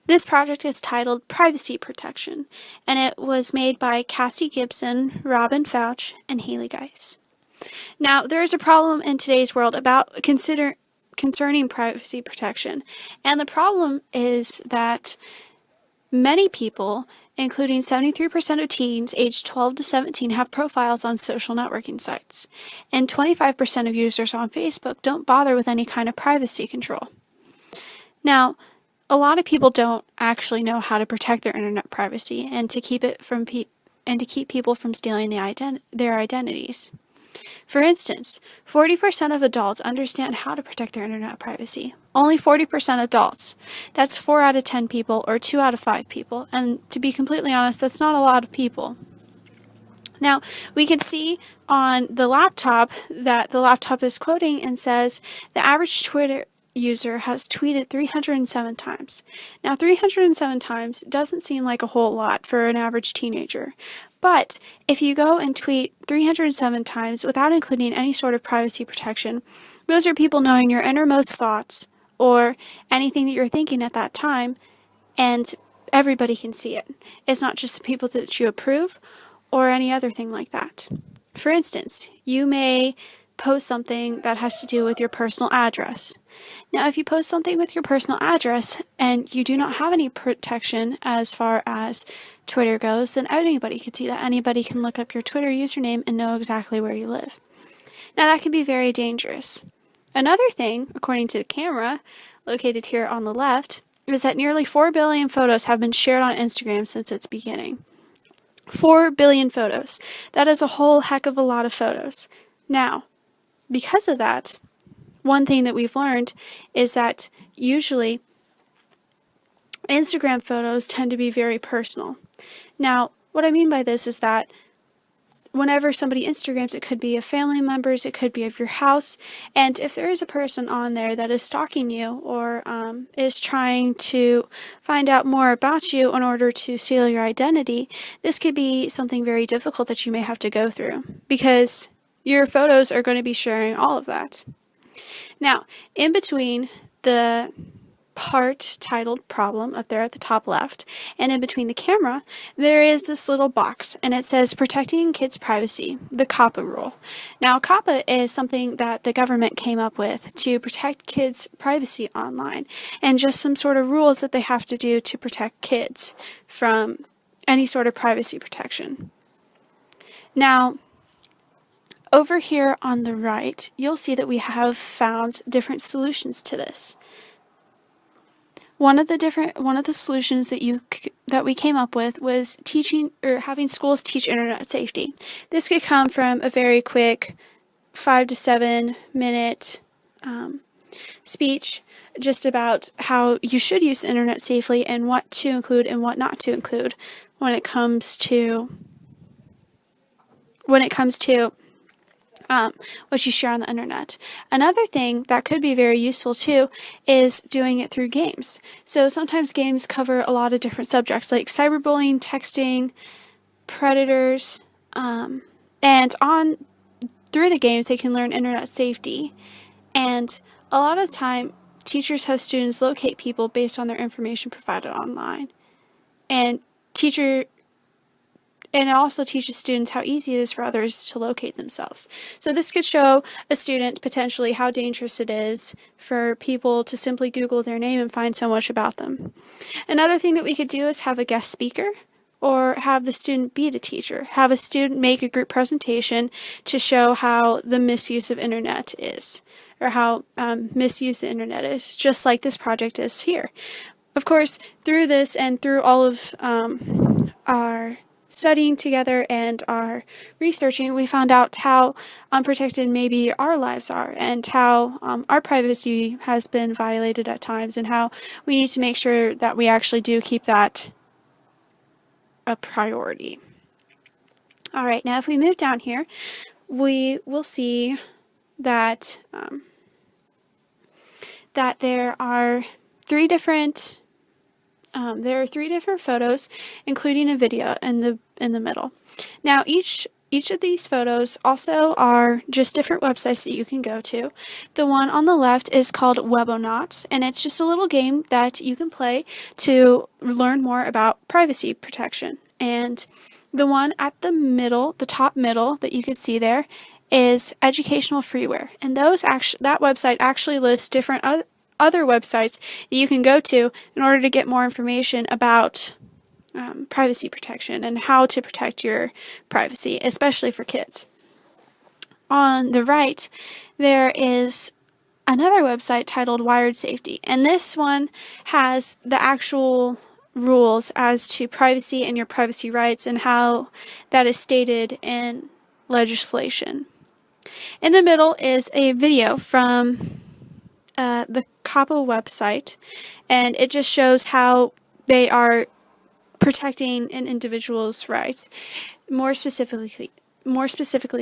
This project is titled Privacy Protection, and it was made by Cassie Gibson, Robin Fauch, and Haley Geis. Now, there is a problem in today's world about concerning privacy protection, and the problem is that many people, including 73% of teens aged 12 to 17, have profiles on social networking sites, and 25% of users on Facebook don't bother with any kind of privacy control. Now, a lot of people don't actually know how to protect their internet privacy and to keep it from keep people from stealing their identities. For instance, 40% of adults understand how to protect their internet privacy. Only 40% adults. That's 4 out of 10 people, or 2 out of 5 people. And to be completely honest, that's not a lot of people. Now, we can see on the laptop that the laptop is quoting and says the average Twitter user has tweeted 307 times. Now, 307 times doesn't seem like a whole lot for an average teenager, but if you go and tweet 307 times without including any sort of privacy protection, those are people knowing your innermost thoughts or anything that you're thinking at that time, and everybody can see it. It's not just the people that you approve or any other thing like that. For instance, you may post something that has to do with your personal address. Now, if you post something with your personal address and you do not have any protection as far as Twitter goes, then anybody can see that. Anybody can look up your Twitter username and know exactly where you live. Now, that can be very dangerous. Another thing, according to the camera located here on the left, is that nearly 4 billion photos have been shared on Instagram since its beginning. 4 billion photos. That is a whole heck of a lot of photos. Now, because of that, one thing that we've learned is that usually Instagram photos tend to be very personal. Now, what I mean by this is that whenever somebody Instagrams, it could be of family members, it could be of your house, and if there is a person on there that is stalking you or is trying to find out more about you in order to steal your identity, this could be something very difficult that you may have to go through, because your photos are going to be sharing all of that. Now, in between the part titled Problem up there at the top left, and in between the camera, there is this little box, and it says Protecting Kids' Privacy, the COPPA rule. Now, COPPA is something that the government came up with to protect kids' privacy online, and just some sort of rules that they have to do to protect kids from any sort of privacy protection. Now, over here on the right, you'll see that we have found different solutions to this. One of the solutions that we came up with was teaching or having schools teach internet safety. This could come from a very quick 5 to 7 minute speech just about how you should use the internet safely and what to include and what not to include when it comes to what you share on the internet. Another thing that could be very useful too is doing it through games. So sometimes games cover a lot of different subjects like cyberbullying, texting, predators, and through the games they can learn internet safety. And a lot of the time teachers have students locate people based on their information provided online. And it also teaches students how easy it is for others to locate themselves. So this could show a student potentially how dangerous it is for people to simply Google their name and find so much about them. Another thing that we could do is have a guest speaker, or have the student be the teacher. Have a student make a group presentation to show how the misuse of internet is, or how misused the internet is, just like this project is here. Of course, through this and through all of our studying together and our researching, we found out how unprotected maybe our lives are, and how our privacy has been violated at times, and how we need to make sure that we actually do keep that a priority. Alright, now if we move down here, we will see that that there are three different photos, including a video in the middle. Now, each each of these photos also are just different websites that you can go to. The one on the left is called Webonauts, and it's just a little game that you can play to learn more about privacy protection. And the one at the middle, the top middle that you could see there, is Educational Freeware. And that website actually lists different other websites that you can go to in order to get more information about privacy protection and how to protect your privacy, especially for kids. On the right, there is another website titled Wired Safety, and this one has the actual rules as to privacy and your privacy rights and how that is stated in legislation. In the middle is a video from the COPPA website, and it just shows how they are protecting an individual's rights, more specifically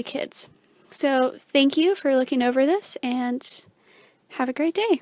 kids. So thank you for looking over this, and have a great day.